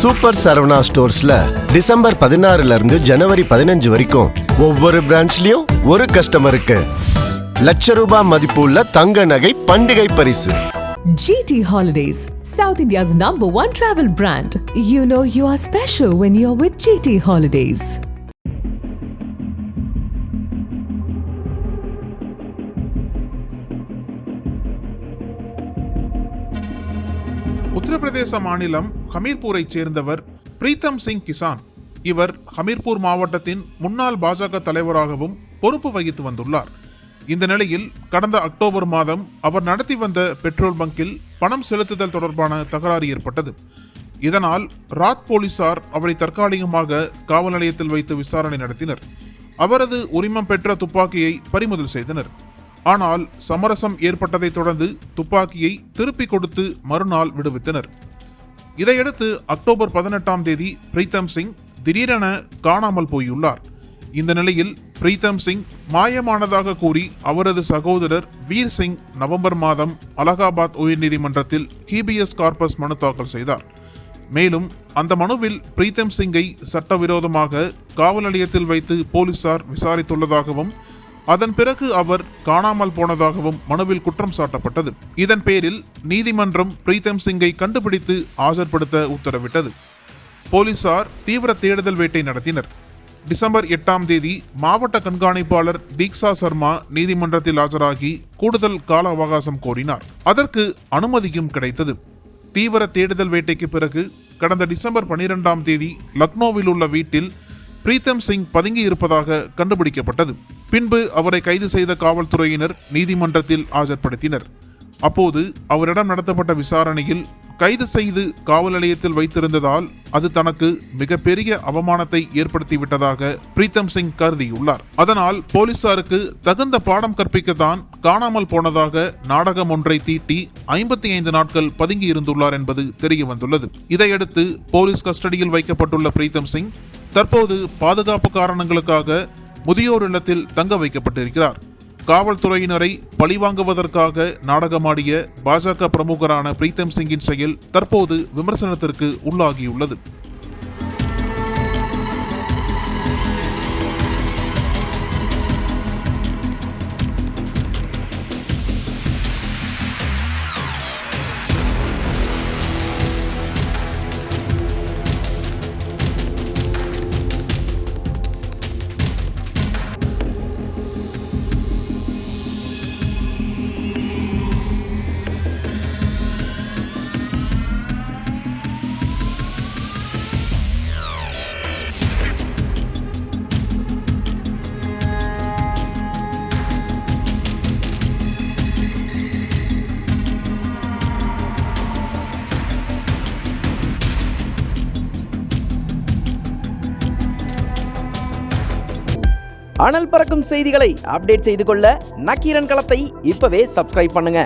Super Saravana ஸ்டோர்ஸ்ல December 16 இருந்து ஜனவரி 15 வரைக்கும் ஒவ்வொரு பிரான்ச்லயும் ஒரு கஸ்டமருக்கு ₹1,00,000 மதிப்புள்ள தங்க நகை பண்டிகை பரிசு. GT Holidays, South India's #1 travel brand. You know you are special when you're with GT Holidays. Uttar Pradesh மாநிலம் ஹமீர்பூரைச் சேர்ந்தவர் பிரீத்தம் சிங் கிசான். இவர் ஹமீர்பூர் மாவட்டத்தின் முன்னாள் பாஜக தலைவராகவும் பொறுப்பு வகித்து வந்துள்ளார். இந்த நிலையில் கடந்த அக்டோபர் மாதம் அவர் நடத்தி வந்த பெட்ரோல் பங்கில் பணம் செலுத்துதல் தொடர்பான தகராறு ஏற்பட்டது. இதனால் ராத் போலீசார் அவரை தற்காலிகமாக காவல் நிலையத்தில் வைத்து விசாரணை நடத்தினர். அவரது உரிமம் பெற்ற துப்பாக்கியை பறிமுதல் செய்தனர். ஆனால் சமரசம் ஏற்பட்டதை தொடர்ந்து துப்பாக்கியை திருப்பி கொடுத்து மறுநாள் விடுவித்தனர். இதையடுத்து அக்டோபர் 18 பிரீத்தம் சிங் திடீரென காணாமல் போயுள்ளார். இந்த நிலையில் பிரீத்தம் சிங் மாயமானதாக கூறி அவரது சகோதரர் வீர் சிங் நவம்பர் மாதம் அலகாபாத் உயர்நீதிமன்றத்தில் ஹீபியஸ் கார்பஸ் மனு தாக்கல் செய்தார். மேலும் அந்த மனுவில் பிரீத்தம் சிங்கை சட்டவிரோதமாக காவல் நிலையத்தில் வைத்து போலீசார் விசாரித்துள்ளதாகவும் அதன் பிறகு அவர் காணாமல் போனதாகவும் மனுவில் குற்றம் சாட்டப்பட்டது. இதன் பேரில் நீதிமன்றம் பிரீத்தம் சிங்கை கண்டுபிடித்து ஆஜர்படுத்த உத்தரவிட்டது. போலீசார் தீவிர தேடுதல் வேட்டை நடத்தினர். டிசம்பர் 8 மாவட்ட கண்காணிப்பாளர் தீக்ஷா சர்மா நீதிமன்றத்தில் ஆஜராகி கூடுதல் கால அவகாசம் கோரினார். அதற்கு அனுமதியும் கிடைத்தது. தீவிர தேடுதல் வேட்டைக்கு பிறகு கடந்த டிசம்பர் 12 லக்னோவில் உள்ள வீட்டில் பிரீத்தம் சிங் பதுங்கி இருப்பதாக கண்டுபிடிக்கப்பட்டது. பின்பு அவரை கைது செய்த காவல்துறையினர் நீதிமன்றத்தில் ஆஜர்படுத்தினர். அப்போது அவரிடம் நடத்தப்பட்ட விசாரணையில் கைது செய்து காவல் நிலையத்தில் வைத்திருந்ததால் அது தனக்கு மிகப்பெரிய அவமானத்தை ஏற்படுத்திவிட்டதாக பிரீத்தம் சிங் கருதியுள்ளார். அதனால் போலீசாருக்கு தகுந்த பாடம் கற்பிக்கத்தான் காணாமல் போனதாக நாடகம் ஒன்றை தீட்டி 55 நாட்கள் பதுங்கி இருந்துள்ளார் என்பது தெரிய வந்துள்ளது. இதையடுத்து போலீஸ் கஸ்டடியில் வைக்கப்பட்டுள்ள பிரீத்தம் சிங் தற்போது பாதுகாப்பு காரணங்களுக்காக முதியோர் இல்லத்தில் தங்க வைக்கப்பட்டிருக்கிறார். காவல்துறையினரை பழிவாங்குவதற்காக நாடகமாடிய பாஜக பிரமுகரான பிரீத்தம் சிங்கின் செயல் தற்போது விமர்சனத்திற்கு உள்ளாகியுள்ளது. அனல் பறக்கும் செய்திகளை அப்டேட் செய்து கொள்ள நக்கீரன் களத்தை இப்பவே சப்ஸ்கிரைப் பண்ணுங்க.